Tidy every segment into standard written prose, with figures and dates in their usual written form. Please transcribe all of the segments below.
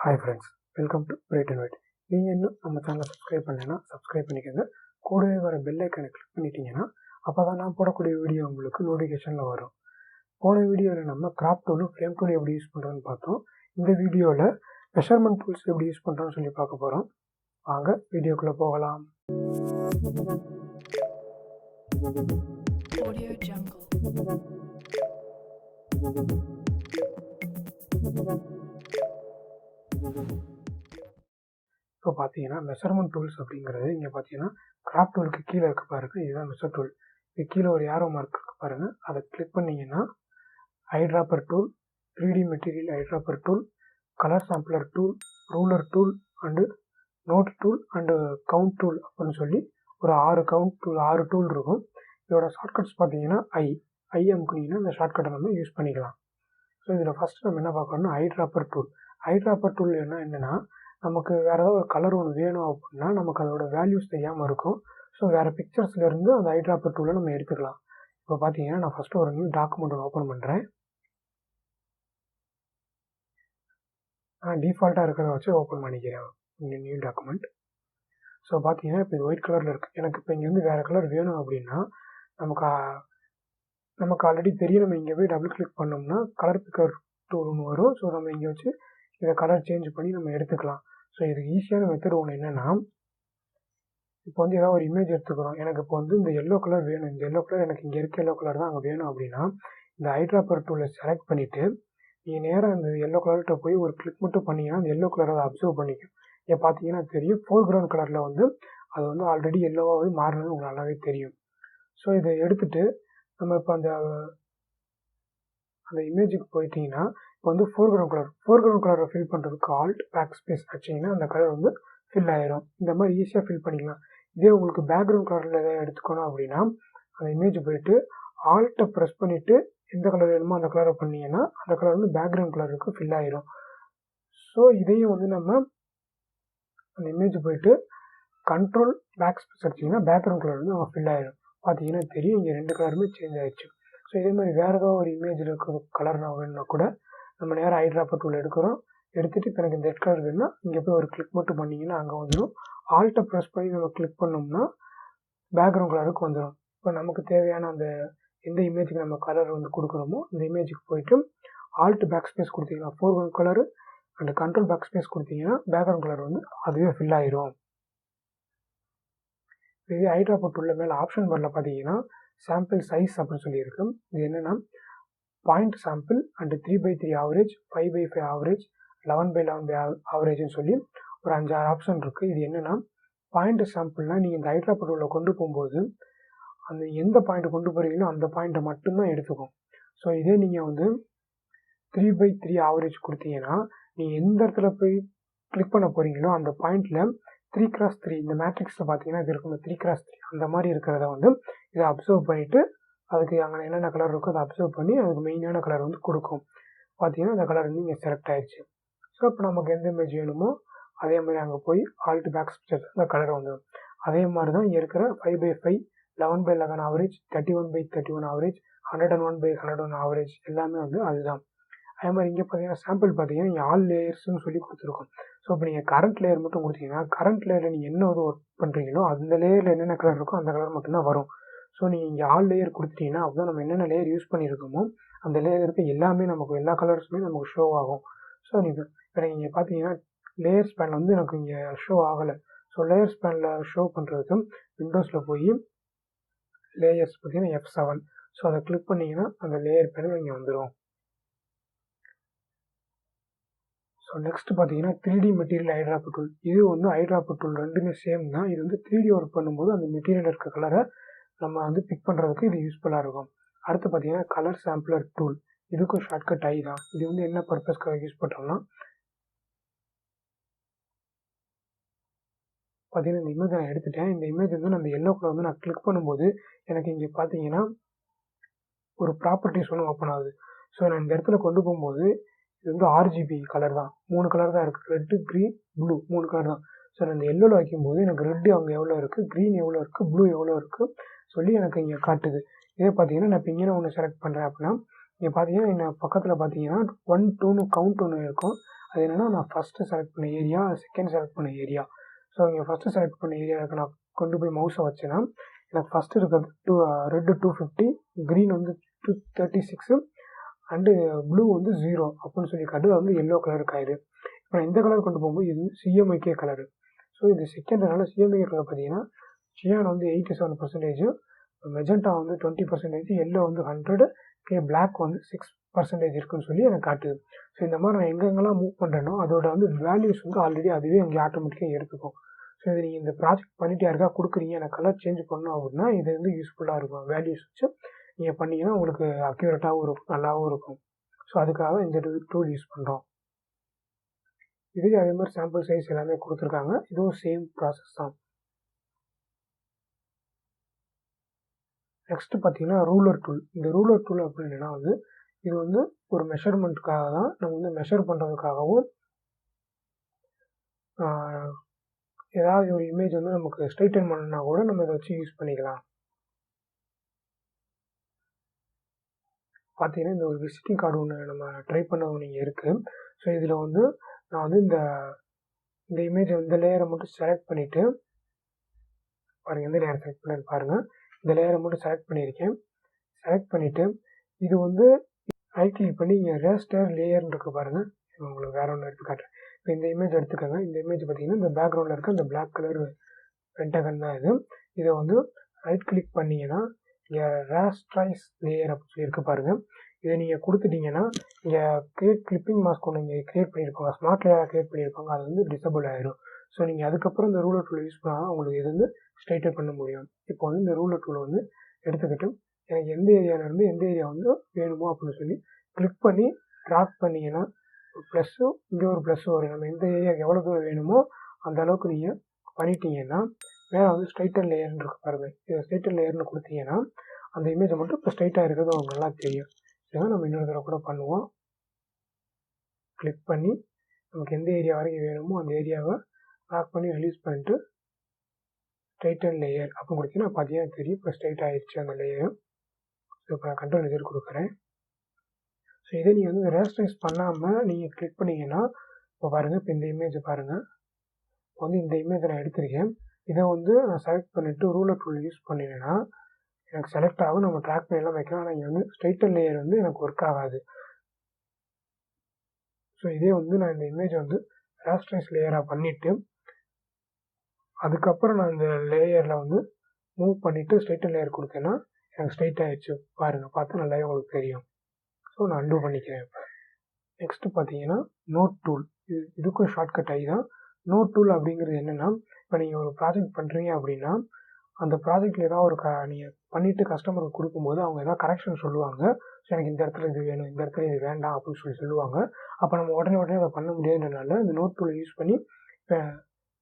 Hi friends, welcome to Bright and White. நீங்கள் இன்னும் நம்ம சேனலை சப்ஸ்கிரைப் பண்ணலைன்னா சப்ஸ்கிரைப் பண்ணிக்கோங்க. கூடவே வர பெல் ஐக்கனை கிளிக் பண்ணிட்டீங்கன்னா அப்போ தான் நான் போடக்கூடிய வீடியோ உங்களுக்கு நோட்டிஃபிகேஷனில் வரும். போன வீடியோவில் நம்ம கிராப் டூலும் ஃப்ரேம் டூல் எப்படி யூஸ் பண்ணுறோன்னு பார்த்தோம். இந்த வீடியோவில் மெஷர்மெண்ட் டூல்ஸ் எப்படி யூஸ் பண்ணுறோன்னு சொல்லி பார்க்க போகிறோம். வாங்க வீடியோக்குள்ளே போகலாம். இப்போ பார்த்தீங்கன்னா மெஷர்மெண்ட் டூல்ஸ் அப்படிங்கிறது இங்கே பார்த்தீங்கன்னா கிராப் டூலுக்கு கீழே இருக்க பாருங்க, இதுதான் மெஷர் டூல். இது கீழே ஒரு ஏரோ மார்க் இருக்கு பாருங்க, அதை கிளிக் பண்ணிங்கன்னா eyedropper tool, 3D material eyedropper tool, colour sampler tool, ruler tool and note tool and count tool அப்படின்னு சொல்லி ஒரு 6 டூல் இருக்கும். இதோட ஷார்ட்கட்ஸ் பார்த்தீங்கன்னா ஐ அமுக்குனீங்கன்னா இந்த ஷார்ட்கட்டை நம்ம யூஸ் பண்ணிக்கலாம். ஸோ இதில் ஃபஸ்ட்டு நம்ம என்ன பார்க்கணும்னா ஐட்ராப்பர் டூல். ஐட்ராப்பர் டூல் என்னென்னா நமக்கு வேறு ஏதாவது ஒரு கலர் ஒன்று வேணும் அப்படின்னா நமக்கு அதோட வேல்யூஸ் தெரியாமல் இருக்கும். ஸோ வேறு பிக்சர்ஸ்லேருந்து அந்த ஐட்ராப்பர் டூலை நம்ம எடுத்துக்கலாம். இப்போ பார்த்தீங்கன்னா நான் ஃபஸ்ட்டு ஒரு நியூ டாக்குமெண்ட் ஒன்று ஓப்பன் பண்ணுறேன். நான் டிஃபால்ட்டாக இருக்கிறத வச்சு ஓப்பன் பண்ணிக்கிறேன் இங்கே நியூ டாக்குமெண்ட். ஸோ பார்த்தீங்கன்னா இப்போ இது ஒயிட் கலரில் இருக்குது. எனக்கு இப்போ இங்கே வந்து வேறு கலர் வேணும் அப்படின்னா நமக்கு ஆல்ரெடி தெரியும். நம்ம இங்கே போய் டபுள் கிளிக் பண்ணோம்னா கலர் பிக்கர் டூல்னு வரும். ஸோ நம்ம இங்கே வச்சு இதை கலர் சேஞ்ச் பண்ணி நம்ம எடுத்துக்கலாம். ஸோ இதுக்கு ஈஸியான மெத்தட் ஒன்று என்னென்னா, இப்போ வந்து ஏதாவது ஒரு இமேஜ் எடுத்துக்கிறோம். எனக்கு இப்போ வந்து இந்த எல்லோ கலர் வேணும், இந்த எல்லோ கலர் எனக்கு இங்கே இருக்க எல்லோ கலர் தான் அங்கே வேணும் அப்படின்னா இந்த ஐட்ராப்பர் டூலை செலக்ட் பண்ணிவிட்டு நீங்கள் நேராக அந்த எல்லோ கலர்கிட்ட போய் ஒரு கிளிக் மட்டும் பண்ணிங்கன்னா அந்த எல்லோ கலரை அப்சர்வ் பண்ணிக்கும். இங்கே பார்த்தீங்கன்னா தெரியும், ஃபோர்க்ரவுண்ட் கலரில் வந்து அது வந்து ஆல்ரெடி எல்லோவாகவே மாறினது உங்களுக்கு நல்லாவே தெரியும். ஸோ இதை எடுத்துகிட்டு நம்ம இப்போ அந்த இமேஜுக்கு போயிட்டீங்கன்னா இப்போ வந்து ஃபோர்க்ரவுண்ட் கலரை ஃபில் பண்ணுறதுக்கு ஆல்ட் பேக் ஸ்பேஸ் வச்சிங்கன்னா அந்த கலர் வந்து ஃபில் ஆயிரும். இந்த மாதிரி ஈஸியாக ஃபில் பண்ணிக்கலாம். இதே உங்களுக்கு பேக்ரவுண்ட் கலரில் எதாவது எடுத்துக்கணும் அப்படின்னா அந்த இமேஜ் போயிட்டு ஆல்ட்டை ப்ரெஸ் பண்ணிவிட்டு எந்த கலர் வேணுமோ அந்த கலரை பண்ணிங்கன்னா அந்த கலர் வந்து பேக்ரவுண்ட் கலருக்கு ஃபில் ஆயிரும். ஸோ இதையும் வந்து நம்ம அந்த இமேஜ் போயிட்டு கண்ட்ரோல் பேக் ஸ்பேஸ் அடிச்சிங்கன்னா பேக்ரவுண்ட் கலர் வந்து நம்ம ஃபில் ஆயிரும். பார்த்தீங்கன்னா தெரியும், இங்கே 2 கலருமே சேஞ்ச் ஆயிடுச்சு. ஸோ இதே மாதிரி வேறு ஏதாவது ஒரு இமேஜில் இருக்கிற கலர் நான் வேணும்னா கூட நம்ம நேராக ஐட்ராப்பர் டூல் எடுக்கிறோம். எடுத்துகிட்டு இப்போ எனக்கு இந்த ரெட் கலர் வேணும்னா இங்கே போய் ஒரு கிளிக் மட்டும் பண்ணிங்கன்னா அங்கே வந்துடும். ஆல்ட்டை ப்ரெஸ் பண்ணி நம்ம கிளிக் பண்ணோம்னா பேக்ரவுண்ட் கலருக்கு வந்துடும். இப்போ நமக்கு தேவையான அந்த எந்த இமேஜுக்கு நம்ம கலர் வந்து கொடுக்குறோமோ அந்த இமேஜுக்கு போயிட்டு ஆல்ட் பேக் ஸ்பேஸ் கொடுத்தீங்கன்னா foreground colour and control back space கொடுத்தீங்கன்னா பேக்ரவுண்ட் கலர் வந்து அதுவே ஃபில் ஆயிரும். இது ஐட்ராப்பர் டூலில் மேலே ஆப்ஷன் வரல பார்த்தீங்கன்னா சாம்பிள் சைஸ் அப்படின்னு சொல்லியிருக்கு. இது என்னென்னா point sample and 3x3 average, 5x5 average, 11x11 ஆவரேஜ்னு சொல்லி ஒரு 5-6 ஆப்ஷன் இருக்குது. இது என்னென்னா பாயிண்ட் சாம்பிள்னால் நீங்கள் இந்த ஐட்ராப்பர் டூலில் கொண்டு போகும்போது அந்த எந்த பாயிண்ட் கொண்டு போகிறீங்களோ அந்த பாயிண்ட்டை மட்டும்தான் எடுத்துக்கும். ஸோ இதே நீங்கள் வந்து 3x3 ஆவரேஜ் கொடுத்தீங்கன்னா நீங்கள் எந்த இடத்துல போய் கிளிக் பண்ண போகிறீங்களோ அந்த பாயிண்டில் 3x3 இந்த மேட்ரிக்ஸில் பார்த்தீங்கன்னா இது இருக்கும், 3x3 அந்த மாதிரி இருக்கிறத வந்து இதை அப்சர்வ் பண்ணிவிட்டு அதுக்கு அங்கே என்னென்ன கலர் இருக்கோ அதை அப்சர்வ் பண்ணி அதுக்கு மெயினான கலர் வந்து கொடுக்கும். பார்த்தீங்கன்னா அந்த கலர் வந்து இங்கே செலக்ட் ஆகிடுச்சு. ஸோ இப்போ நமக்கு எந்த இமேஜ் வேணுமோ அதே மாதிரி அங்கே போய் ஆல்ட் பேக் ஸ்பேஸ் அந்த கலர் வந்துடும். அதே மாதிரி தான் இங்கே இருக்கிற 5x5, 11x11 average, 31x31 average, 101x101 average எல்லாமே வந்து அதுதான். அதே மாதிரி இங்கே பார்த்தீங்கன்னா சாம்பிள் பார்த்தீங்கன்னா இங்கே ஆல் லேயர்ஸ்னு சொல்லி கொடுத்துருக்கோம். ஸோ இப்போ நீங்கள் கரண்ட் லேயர் மட்டும் கொடுத்தீங்கன்னா கரண்ட் லேயரில் நீங்கள் என்ன ஒரு ஒர்க் பண்ணுறீங்களோ அந்த லேயரில் என்னென்ன கலர் இருக்கோ அந்த கலர் மட்டும்தான் வரும். ஸோ நீங்கள் இங்கே ஆல் லேயர் கொடுத்துட்டீங்கன்னா அப்போ நம்ம என்னென்ன லேயர் யூஸ் பண்ணியிருக்கோமோ அந்த லேயர் இருக்க எல்லாமே நமக்கு எல்லா கலர்ஸுமே நமக்கு ஷோ ஆகும். ஸோ நீங்கள் இப்போ நீங்கள் பார்த்தீங்கன்னா லேயர் ஸ்பேன் வந்து எனக்கு இங்கே ஷோ ஆகலை. ஸோ லேயர் ஸ்பேனில் ஷோ பண்ணுறதுக்கு விண்டோஸில் போய் லேயர்ஸ் பார்த்தீங்கன்னா F7. ஸோ அதை கிளிக் பண்ணிங்கன்னா அந்த லேயர் பேனல் இங்கே வந்துடும். ஸோ நெக்ஸ்ட் பார்த்தீங்கன்னா 3D மெட்டீரியல் ஐட்ராப்பர் டூல். இது வந்து ஐட்ராப்பர் டூல் ரெண்டுமே சேம் தான். இது வந்து 3D ஒர்க் பண்ணும்போது அந்த மெட்டீரியல் இருக்க கலரை நம்ம வந்து பிக் பண்ணுறதுக்கு இது யூஸ்ஃபுல்லாக இருக்கும். அடுத்து பார்த்தீங்கன்னா கலர் சாம்பிளர் டூல். இதுக்கும் ஷார்ட்கட் ஐ தான். இது வந்து என்ன பர்பஸ்க்காக யூஸ் பண்ணுறோம்னா பார்த்தீங்கன்னா இந்த இமேஜ் நான் எடுத்துட்டேன். இந்த இமேஜ் வந்து நான் அந்த எல்லோ கலர் வந்து நான் கிளிக் பண்ணும்போது எனக்கு இங்கே பார்த்தீங்கன்னா ஒரு ப்ராப்பர்ட்டிஸ் ஒன்று ஓப்பன் ஆகுது. ஸோ நான் இந்த இடத்துல கொண்டு போகும்போது இது வந்து RGB கலர் தான், 3 கலர் தான் இருக்குது, ரெட்டு, க்ரீன், ப்ளூ 3 கலர் தான். ஸோ நான் இந்த எல்லோவில் வைக்கும்போது எனக்கு ரெட்டு அங்கே எவ்வளோ இருக்குது, க்ரீன் எவ்வளோ இருக்குது, ப்ளூ எவ்வளோ இருக்குது சொல்லி எனக்கு இங்கே காட்டுது. இதே பார்த்தீங்கன்னா நான் இப்போ இங்கே ஒன்று செலக்ட் பண்ணுறேன் அப்படின்னா இங்கே பார்த்தீங்கன்னா என்ன பக்கத்தில் பார்த்தீங்கன்னா 1, 2ன்னு கவுண்ட் ஒன்று இருக்கும். அது என்னென்னா நான் ஃபஸ்ட்டு செலக்ட் பண்ண ஏரியா, செகண்ட் செலக்ட் பண்ண ஏரியா. ஸோ இங்கே ஃபஸ்ட்டு செலக்ட் பண்ண ஏரியாவுக்கு நான் கொண்டு போய் மவுஸை வச்சேன்னா எனக்கு ஃபஸ்ட்டு இருக்கிறது ரெட்டு 250, க்ரீன் வந்து 236 அண்டு ப்ளூ வந்து 0 அப்படின்னு சொல்லி காட்டு. அது வந்து எல்லோ கலருக்கு ஆயிடுது. இப்போ நான் இந்த கலர் கொண்டு போகும்போது இது சிஎம்ஐகே கலரு. ஸோ இது செகண்ட்னால சிஎம்ஐகே கலர் பார்த்தீங்கன்னா சியான் வந்து 87%, மெஜெண்டா வந்து 20%, எல்லோ வந்து 100, பிளாக் வந்து 6% இருக்குன்னு சொல்லி எனக்கு காட்டுது. ஸோ இந்த மாதிரி நான் எங்கெங்கெல்லாம் மூவ் பண்ணுறேனோ அதோட வந்து வேல்யூஸ் வந்து ஆல்ரெடி அதுவே அங்கே ஆட்டோமேட்டிக்காக எடுத்துக்கும். ஸோ இது நீங்கள் இந்த ப்ராஜெக்ட் பண்ணிட்டு யாருக்கா கொடுக்குறீங்க, எனக்கு கலர் சேஞ்ச் பண்ணணும் அப்படின்னா இது வந்து யூஸ்ஃபுல்லாக இருக்கும். வேல்யூஸ் வச்சு நீங்கள் பண்ணிங்கன்னா உங்களுக்கு அக்யூரேட்டாகவும் இருக்கும், நல்லாவும் இருக்கும். ஸோ அதுக்காக இந்த டூல் யூஸ் பண்ணுறோம். இதுலேயும் அதே மாதிரி சாம்பிள் சைஸ் எல்லாமே கொடுத்துருக்காங்க. இதுவும் சேம் ப்ராசஸ் தான். நெக்ஸ்ட்டு பார்த்தீங்கன்னா ரூலர் டூல். இந்த ரூலர் டூல் அப்படின்னா வந்து இது வந்து ஒரு மெஷர்மெண்ட்டுக்காக தான். நம்ம வந்து மெஷர் பண்ணுறதுக்காகவும் ஏதாவது ஒரு இமேஜ் வந்து நமக்கு ஸ்ட்ரைட்டன் பண்ணணும்னா கூட நம்ம இதை வச்சு யூஸ் பண்ணிக்கலாம். பார்த்தீங்கன்னா இந்த ஒரு விசிட்டிங் கார்டு ஒன்று நம்ம ட்ரை பண்ண நீங்கள் இருக்குது. ஸோ இதில் வந்து நான் வந்து இந்த இமேஜை இந்த லேயரை மட்டும் செலக்ட் பண்ணிவிட்டு பாருங்கள், எந்த லேயர் செலக்ட் பண்ணேன்னு பாருங்கள். இந்த லேயரை மட்டும் செலக்ட் பண்ணியிருக்கேன். செலக்ட் பண்ணிவிட்டு இது வந்து ரைட் கிளிக் பண்ணி இங்கே ரேஸ்டர் லேயர்னு இருக்குது பாருங்கள். உங்களுக்கு வேறு ஒன்று எடுத்து காட்டுறேன். இப்போ இந்த இமேஜ் எடுத்துக்கோங்க. இந்த இமேஜ் பார்த்தீங்கன்னா இந்த பேக்ரவுண்டில் இருக்க இந்த பிளாக் கலர் பென்டகன் தான் இது. இதை வந்து ரைட் கிளிக் பண்ணிங்கன்னா இங்கே ரேஸ்ட்ரைஸ் லேயர் அப்படின்னு சொல்லி இருக்குது பாருங்கள். இதை நீங்கள் கொடுத்துட்டீங்கன்னா இங்கே கிரியேட் கிளிப்பிங் மாஸ்க் ஒன்று இங்கே கிரியேட் பண்ணியிருப்பாங்க, ஸ்மார்ட் லேயராக கிரியேட் பண்ணியிருப்பாங்க. அது வந்து டிசபிள் ஆகிடும். ஸோ நீங்கள் அதுக்கப்புறம் இந்த ரூலர் டூல் யூஸ் பண்ணால் உங்களுக்கு இது வந்து ஸ்ட்ரைட்டன் பண்ண முடியும். இப்போ வந்து இந்த ரூலர் டூலை வந்து எடுத்துக்கிட்டு எனக்கு எந்த ஏரியாவிலேருந்து எந்த ஏரியா வந்து வேணுமோ அப்படின்னு சொல்லி கிளிக் பண்ணி ட்ராக் பண்ணிங்கன்னா ப்ளஸ்ஸும் இங்கே ஒரு ப்ளஸ்ஸும் வரும். நம்ம எந்த ஏரியாவுக்கு எவ்வளோ தூரம் வேணுமோ அந்த அளவுக்கு நீங்கள் பண்ணிட்டீங்கன்னா மேலே வந்து ஸ்ட்ரைட்டன் லேயர்னு இருக்கு பாருங்கள். இதை ஸ்ட்ரைட்டன் லேயர்னு கொடுத்தீங்கன்னா அந்த இமேஜை மட்டும் இப்போ ஸ்ட்ரைட்டாக இருக்கிறது உங்களுக்கு நல்லா தெரியும். இதெல்லாம் நம்ம இன்னொரு தடவை கூட பண்ணுவோம். கிளிக் பண்ணி நமக்கு எந்த ஏரியா வரைக்கும் வேணுமோ அந்த ஏரியாவை ட்ராக் பண்ணி ரிலீஸ் பண்ணிட்டு ஸ்ட்ரைட்டன் லேயர் அப்படின்னு கொடுத்தீங்கன்னா பார்த்தீங்கன்னா தெரியும். இப்போ ஸ்ட்ரைட் ஆகிடுச்சு அந்த லேயர். ஸோ இப்போ நான் கண்ட்ரோல் எதிர் கொடுக்குறேன். ஸோ இதை நீங்கள் வந்து ரேஸ்டரைஸ் பண்ணாமல் நீங்கள் கிளிக் பண்ணிங்கன்னா இப்போ பாருங்கள், இப்போ இந்த இமேஜை பாருங்கள். இப்போ வந்து இந்த இமேஜை நான் எடுத்திருக்கேன். இதை வந்து நான் செலக்ட் பண்ணிவிட்டு ரூலர் டூல் யூஸ் பண்ணினேன்னா எனக்கு செலக்ட் ஆகும். நம்ம ட்ராக் பண்ணி எல்லாம் வைக்கலாம். ஆனால் இங்கே வந்து ஸ்ட்ரைட்டன் லேயர் வந்து எனக்கு ஒர்க் ஆகாது. ஸோ இதே வந்து நான் இந்த இமேஜை வந்து ரேஸ்டரைஸ் லேயராக பண்ணிவிட்டு அதுக்கப்புறம் நான் இந்த லேயரில் வந்து மூவ் பண்ணிவிட்டு ஸ்ட்ரைட்டன் லேயர் கொடுத்தேன்னா எனக்கு ஸ்ட்ரைட் ஆகிடுச்சு. பாருங்கள், பார்த்தா நல்லாவே உங்களுக்கு தெரியும். ஸோ நான் அன்டூ பண்ணிக்கிறேன். இப்போ நெக்ஸ்ட்டு பார்த்தீங்கன்னா நோட் டூல். இதுக்கும் ஷார்ட்கட் ஐ தான். நோட் டூல் அப்படிங்கிறது என்னென்னா, இப்போ நீங்கள் ஒரு ப்ராஜெக்ட் பண்ணுறீங்க அப்படின்னா அந்த ப்ராஜெக்ட்டில் ஏதாவது ஒரு நீங்கள் பண்ணிவிட்டு கஸ்டமருக்கு கொடுக்கும்போது அவங்க ஏதாவது கரெக்ஷன் சொல்லுவாங்க. ஸோ எனக்கு இந்த இடத்துல இது வேணும், இந்த இடத்துல இது வேண்டாம் அப்படின்னு சொல்லுவாங்க. அப்போ நம்ம உடனே அதை பண்ண முடியாதுன்றனால இந்த நோட் டூலை யூஸ் பண்ணி இப்போ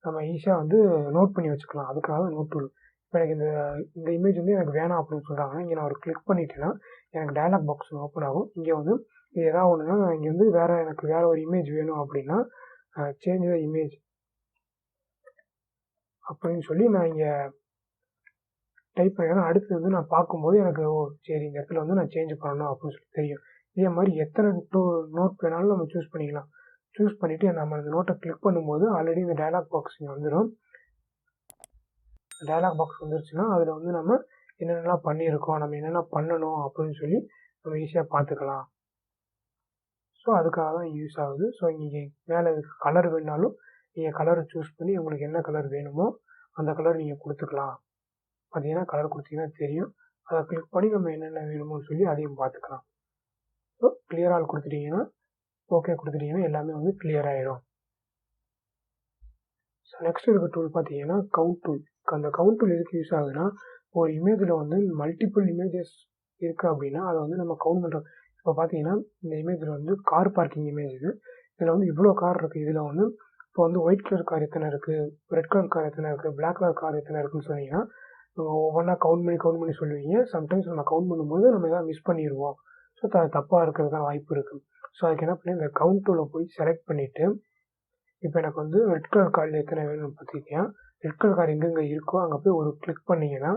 நம்ம ஈஸியாக வந்து நோட் பண்ணி வச்சுக்கலாம். அதுக்காக நோட் டூல். இப்போ எனக்கு இந்த இமேஜ் வந்து எனக்கு வேணாம் அப்படின்னு சொல்கிறாங்கன்னா இங்கே நான் ஒரு கிளிக் பண்ணிட்டேன்னா எனக்கு டயலாக் பாக்ஸ் ஓப்பன் ஆகும். இங்கே வந்து இது எதாவது ஒன்றுனா இங்கே வந்து எனக்கு வேறு ஒரு இமேஜ் வேணும் அப்படின்னா சேஞ்ச் த இமேஜ் அப்படின்னு சொல்லி நான் இங்கே டைப் பண்ணிங்கன்னா அடுத்து வந்து நான் பார்க்கும்போது எனக்கு சரி இந்த இடத்துல வந்து நான் சேஞ்ச் பண்ணணும் அப்படின்னு சொல்லி தெரியும். இதே மாதிரி எத்தனை நோட் வேணாலும் நம்ம சூஸ் பண்ணிக்கலாம். சூஸ் பண்ணிவிட்டு நம்ம அந்த நோட்டை கிளிக் பண்ணும்போது ஆல்ரெடி இந்த டயலாக் பாக்ஸ் இங்கே வந்துடும். டயலாக் பாக்ஸ் வந்துருச்சுன்னா அதில் வந்து நம்ம என்னென்னலாம் பண்ணியிருக்கோம், நம்ம என்னென்ன பண்ணணும் அப்படின்னு சொல்லி நம்ம ஈஸியாக பார்த்துக்கலாம். ஸோ அதுக்காக தான் யூஸ் ஆகுது. ஸோ இங்கே மேலே கலர் வேணாலும் நீங்கள் கலரை சூஸ் பண்ணி உங்களுக்கு என்ன கலர் வேணுமோ அந்த கலர் நீங்கள் கொடுத்துக்கலாம். பார்த்தீங்கன்னா கலர் கொடுத்தீங்கன்னா தெரியும். அதை கிளிக் பண்ணி நம்ம என்னென்ன வேணுமோன்னு சொல்லி அதையும் பார்த்துக்கலாம். ஸோ கிளியர் ஆல் கொடுத்துட்டிங்கன்னா ஓகே கொடுத்துட்டிங்கன்னா எல்லாமே வந்து கிளியர் ஆகிடும். ஸோ நெக்ஸ்ட் இருக்க டூல் பார்த்தீங்கன்னா கவுண்ட் டூல். அந்த கவுண்ட் டூல் எதுக்கு யூஸ் ஆகுதுன்னா ஒரு இமேஜில் வந்து மல்டிபிள் இமேஜஸ் இருக்குது அப்படின்னா அதை வந்து நம்ம கவுண்ட் பண்ணுறோம். இப்போ பார்த்தீங்கன்னா இந்த இமேஜில் வந்து கார் பார்க்கிங் இமேஜ் இது. இதில் வந்து இவ்வளோ கார் இருக்குது. இதில் வந்து இப்போ வந்து ஒயிட் கலர் கார் எத்தனை இருக்குது, ரெட் கலர் கார் எத்தனை இருக்குது, பிளாக் கலர் கார் எத்தனை இருக்குன்னு சொன்னீங்கன்னா ஒவ்வொன்றா கவுண்ட் பண்ணி சொல்லுவீங்க. சம்டைம்ஸ் நம்ம கவுண்ட் பண்ணும்போது நம்ம எதாவது மிஸ் பண்ணிடுவோம். ஸோ அது தப்பாக இருக்கிறதுக்கான வாய்ப்பு இருக்குது. ஸோ அதுக்கு என்ன பண்ணி இந்த கவுண்ட் டூலில் போய் செலக்ட் பண்ணிவிட்டு இப்போ எனக்கு வந்து ரெட் கலர் காரில் எத்தனை வேணும்னு பார்த்தீங்கன்னா ரெட் கலர் கார் எங்கெங்கே இருக்கோ அங்கே போய் ஒரு கிளிக் பண்ணிங்கன்னா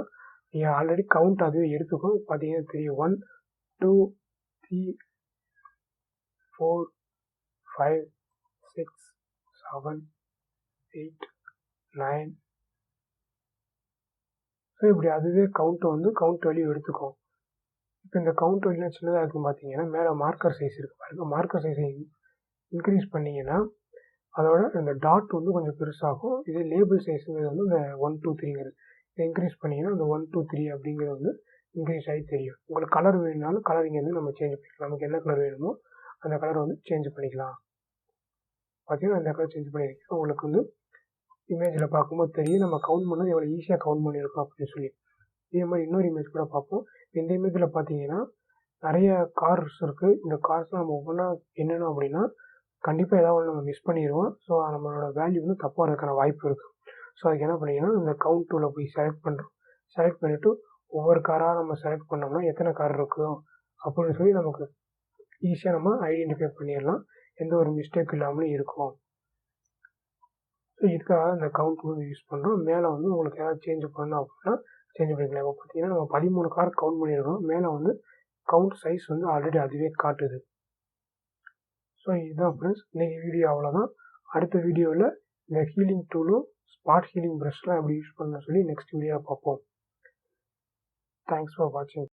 நீங்கள் ஆல்ரெடி கவுண்ட் அதுவே எடுத்துக்கும். பார்த்தீங்கன்னா தெரியும் 1 2 3 4 5 6, 7, 8, 9. ஸோ இப்படி அதுவே கவுண்ட் வேல்யூ எடுத்துக்கும். இப்போ இந்த கவுண்ட் வேல்யூலாம் சின்னதாக இருக்கும் பார்த்தீங்கன்னா, மேலே மார்க்கர் சைஸ் இருக்குது பாருங்க. மார்க்கர் சைஸை இன்க்ரீஸ் பண்ணிங்கன்னா அதோட இந்த டாட் கொஞ்சம் பெருசாகும். இதே லேபிள் சைஸுங்கிறது இந்த 1, 2, 3ங்கிறது இதை இன்க்ரீஸ் பண்ணிங்கன்னா அந்த 1, 2, 3 அப்படிங்கிறது இன்க்ரீஸ் ஆகி தெரியும். உங்களுக்கு கலர் வேணும்னாலும் கலர் இங்கே நம்ம சேஞ்ச் பண்ணிக்கலாம். நமக்கு என்ன கலர் வேணுமோ அந்த கலரை சேஞ்ச் பண்ணிக்கலாம். பார்த்தீங்கன்னா அந்த கலர் சேஞ்ச் பண்ணியிருக்கேன். உங்களுக்கு இமேஜில் பார்க்கும்போது தெரியும் நம்ம கவுண்ட் பண்ணது எவ்வளோ ஈஸியாக கவுண்ட் பண்ணியிருக்கோம் அப்படின்னு சொல்லி. இதே மாதிரி இன்னொரு இமேஜ் கூட பார்ப்போம். இந்த இமேஜில் பார்த்தீங்கன்னா நிறைய கார்ஸ் இருக்குது. இந்த கார்ஸ்லாம் நம்ம ஒவ்வொன்றா என்னென்ன அப்படின்னா கண்டிப்பாக ஏதாவது ஒன்று நம்ம மிஸ் பண்ணிடுவோம். ஸோ நம்மளோட வேல்யூ தப்பாக இருக்கிற வாய்ப்பு இருக்குது. ஸோ அதுக்கு என்ன பண்ணிங்கன்னா இந்த கவுண்ட் டூவில் போய் செலக்ட் பண்ணுறோம். செலக்ட் பண்ணிவிட்டு ஒவ்வொரு காராக நம்ம செலக்ட் பண்ணோம்னா எத்தனை கார் இருக்கும் அப்படின்னு சொல்லி நமக்கு ஈஸியாக நம்ம ஐடென்டிஃபை பண்ணிடலாம். எந்த ஒரு மிஸ்டேக் இல்லாமலும் இருக்கும். ஸோ இதுக்காக இந்த கவுண்ட் யூஸ் பண்ணுறோம். மேலே உங்களுக்கு ஏதாவது சேஞ்ச் பண்ணணும் அப்படின்னா சேஞ்ச் பண்ணிக்கலாம். இப்போ பார்த்தீங்கன்னா நம்ம 13 கார் கவுண்ட் பண்ணியிருக்கோம். மேலே கவுண்ட் சைஸ் ஆல்ரெடி அதுவே காட்டுது. ஸோ இதுதான் ஃப்ரெண்ட்ஸ் இன்றைக்கி வீடியோ அவ்வளோதான். அடுத்த வீடியோவில் இந்த ஹீலிங் டூலும் ஸ்பாட் ஹீலிங் ப்ரஷ்லாம் எப்படி யூஸ் பண்ணணும்னு சொல்லி நெக்ஸ்ட் வீடியோவில் பார்ப்போம். தேங்க்ஸ் ஃபார் வாட்சிங்.